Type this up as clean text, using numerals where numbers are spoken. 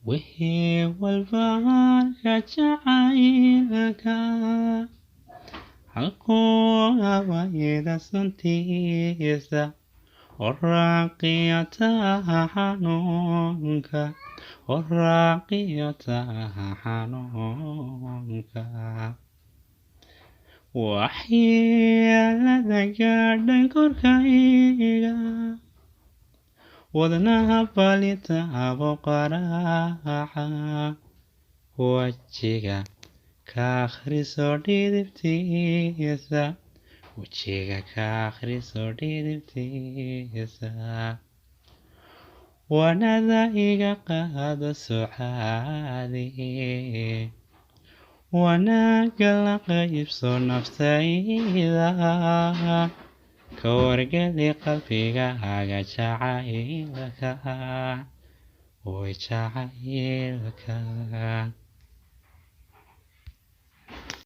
wixii walbahaarka jacaylka halkuu habayda suntiisa oraaqiyataha xanuunka waxyeelada gaadhay korkayga wadnaha balitaabo qaraaca wajiga ka akhriso dhidibtiisa wanada iga qaado sucaadi wanaaga la qaybso naftayda ka wargeli qalbigaaga jacaylka